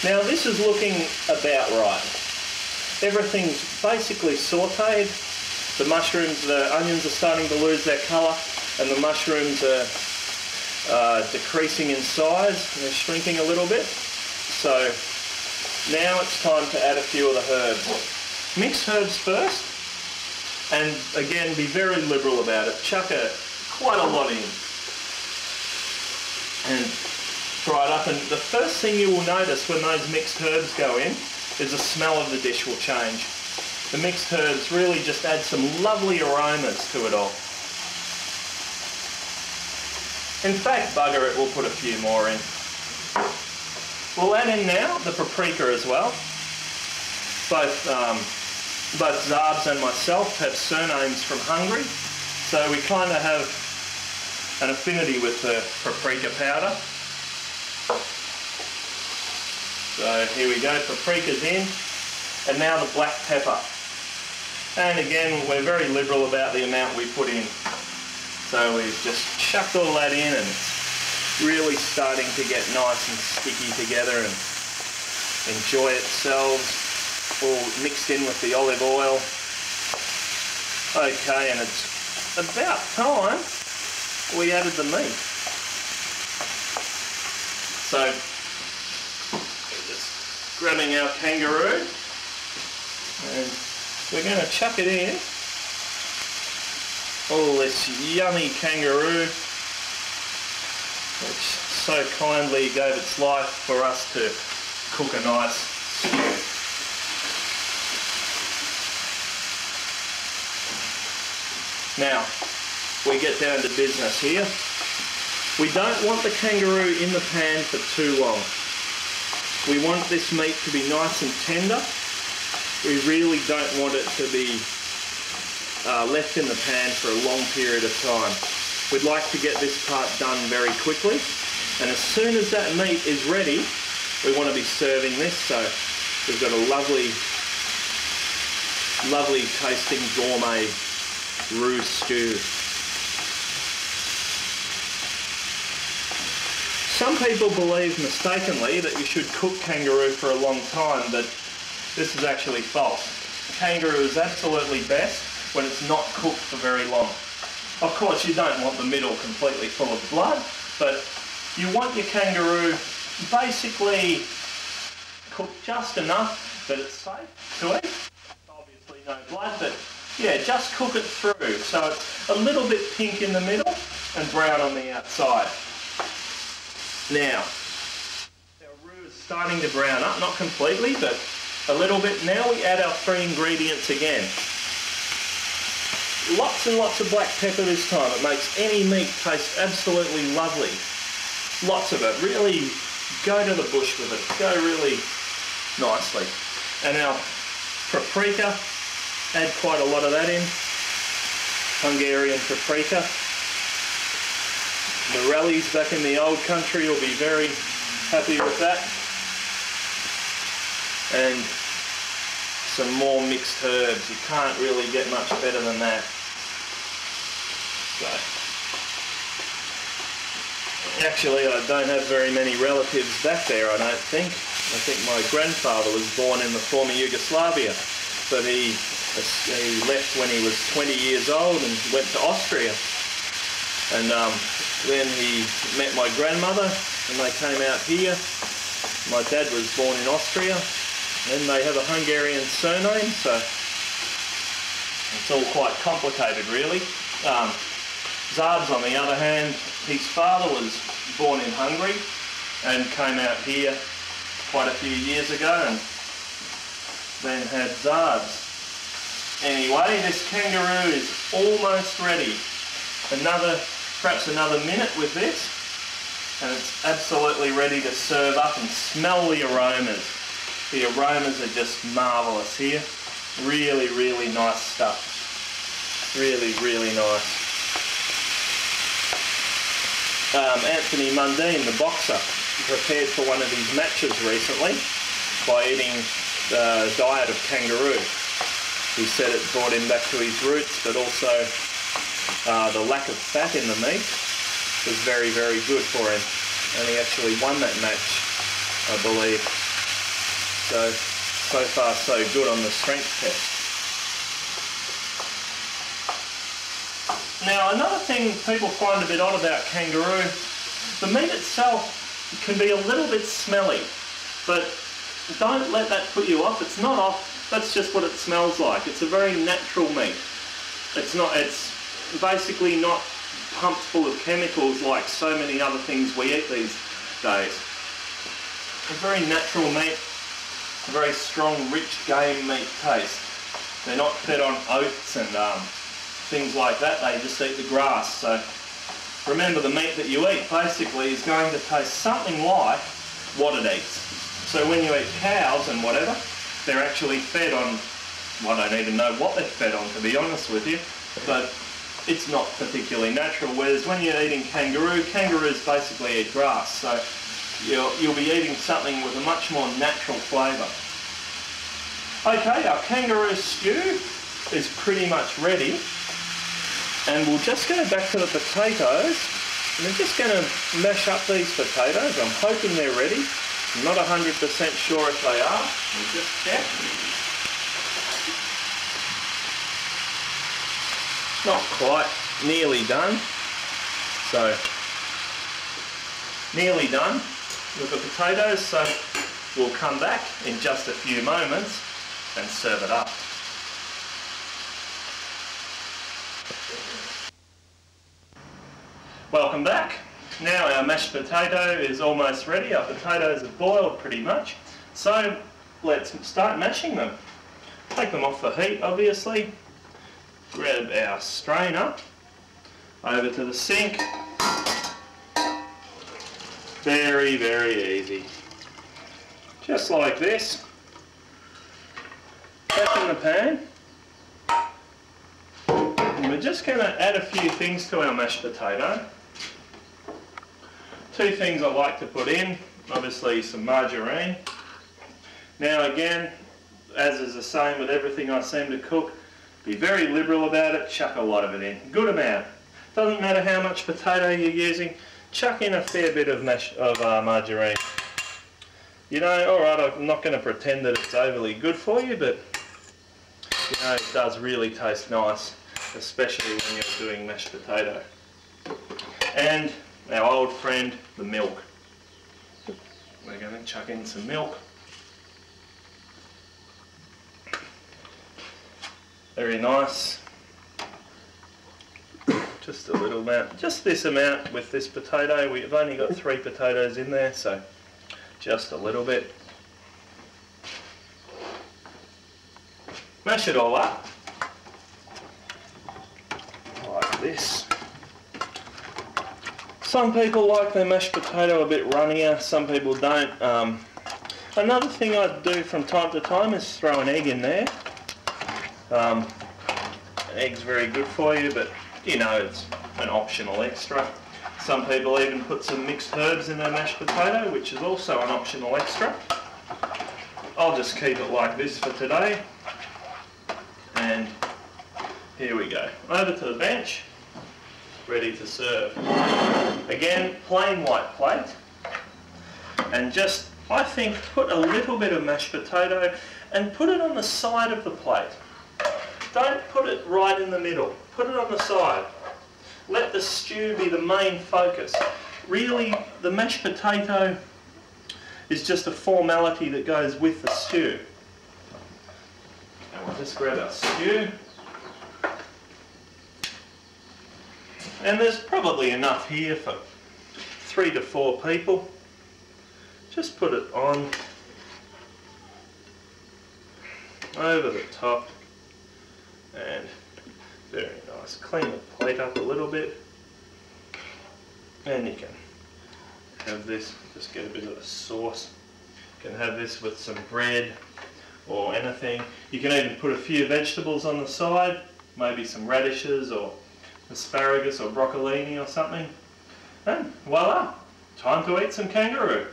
Now this is looking about right. Everything's basically sautéed. The mushrooms, the onions are starting to lose their colour, and the mushrooms are decreasing in size. They're shrinking a little bit. So now it's time to add a few of the herbs. Mix herbs first, and again be very liberal about it. Chuck quite a lot in. And fry it up, and the first thing you will notice when those mixed herbs go in is the smell of the dish will change. The mixed herbs really just add some lovely aromas to it all. In fact, bugger it, we'll put a few more in. We'll add in now the paprika as well. Both Szabs and myself have surnames from Hungary, so we kind of have an affinity with the paprika powder. So here we go, paprika's in, and now the black pepper. And again, we're very liberal about the amount we put in. So we've just chucked all that in, and it's really starting to get nice and sticky together and enjoy itself, all mixed in with the olive oil. Okay, and it's about time we added the meat. So just grabbing our kangaroo, and we're going to chuck it in. All this yummy kangaroo, which so kindly gave its life for us to cook a nice stew. Now, we get down to business here. We don't want the kangaroo in the pan for too long. We want this meat to be nice and tender. We really don't want it to be left in the pan for a long period of time. We'd like to get this part done very quickly, and as soon as that meat is ready, we want to be serving this. So we've got a lovely, lovely tasting gourmet roux stew. Some people believe mistakenly that you should cook kangaroo for a long time, but this is actually false. Kangaroo is absolutely best when it's not cooked for very long. Of course, you don't want the middle completely full of blood, but you want your kangaroo basically cooked just enough that it's safe to eat. Obviously no blood, but yeah, just cook it through so it's a little bit pink in the middle and brown on the outside. Now, our roux is starting to brown up, not completely, but a little bit. Now we add our 3 ingredients again. Lots and lots of black pepper this time. It makes any meat taste absolutely lovely. Lots of it. Really go to the bush with it. Go really nicely. And our paprika, add quite a lot of that in. Hungarian paprika. The rallies back in the old country will be very happy with that. And some more mixed herbs. You can't really get much better than that. So, actually, I don't have very many relatives back there, I don't think. I think my grandfather was born in the former Yugoslavia, but he left when he was 20 years old and went to Austria. And then he met my grandmother and they came out here. My dad was born in Austria, and they have a Hungarian surname, so it's all quite complicated really. Szabs, on the other hand, his father was born in Hungary and came out here quite a few years ago and then had Szabs. Anyway, this kangaroo is almost ready. Perhaps another minute with this, and it's absolutely ready to serve up. And smell the aromas. The aromas are just marvellous here. Really, really nice stuff. Really, really nice. Anthony Mundine, the boxer, prepared for one of his matches recently by eating the diet of kangaroo. He said it brought him back to his roots, but also the lack of fat in the meat was very, very good for him. And he actually won that match, I believe. So far so good on the strength test. Now another thing people find a bit odd about kangaroo, the meat itself can be a little bit smelly, but don't let that put you off. It's not off, that's just what it smells like. It's a very natural meat. It's basically not pumped full of chemicals like so many other things we eat these days. A very natural meat, a very strong, rich game meat taste. They're not fed on oats and things like that, they just eat the grass. So remember, the meat that you eat basically is going to taste something like what it eats. So when you eat cows and whatever, they're actually fed on, well, I don't even know what they're fed on, to be honest with you, but it's not particularly natural. Whereas when you're eating kangaroos basically eat grass, so you'll be eating something with a much more natural flavour. Okay, our kangaroo stew is pretty much ready. And we'll just go back to the potatoes, and I'm just going to mash up these potatoes. I'm hoping they're ready. I'm not 100% sure if they are. We'll just check. Not quite. Nearly done. So, nearly done with the potatoes. So, we'll come back in just a few moments and serve it up. Welcome back. Now our mashed potato is almost ready. Our potatoes are boiled pretty much. So let's start mashing them. Take them off the heat, obviously. Grab our strainer over to the sink. Very, very easy. Just like this. Back in the pan. And we're just going to add a few things to our mashed potato. Two things I like to put in, obviously some margarine. Now again, as is the same with everything I seem to cook, be very liberal about it, chuck a lot of it in. Good amount. Doesn't matter how much potato you're using, chuck in a fair bit of margarine. You know, alright, I'm not going to pretend that it's overly good for you, but you know, it does really taste nice, especially when you're doing mashed potato. And our old friend, the milk. We're going to chuck in some milk. Very nice. Just a little amount, just this amount with this potato. We've only got 3 potatoes in there, so just a little bit. Mash it all up. Like this. Some people like their mashed potato a bit runnier, some people don't. Another thing I do from time to time is throw an egg in there. An egg's very good for you, but you know, it's an optional extra. Some people even put some mixed herbs in their mashed potato, which is also an optional extra. I'll just keep it like this for today. And here we go. Over to the bench. Ready to serve. Again, plain white plate, and just, I think, put a little bit of mashed potato and put it on the side of the plate. Don't put it right in the middle, put it on the side. Let the stew be the main focus. Really, the mashed potato is just a formality that goes with the stew. And we'll just grab our stew. And there's probably enough here for 3 to 4 people. Just put it on over the top, and very nice. Clean the plate up a little bit, and you can have this, just get a bit of the sauce. You can have this with some bread or anything. You can even put a few vegetables on the side, maybe some radishes or asparagus or broccolini or something, and voila, time to eat some kangaroo.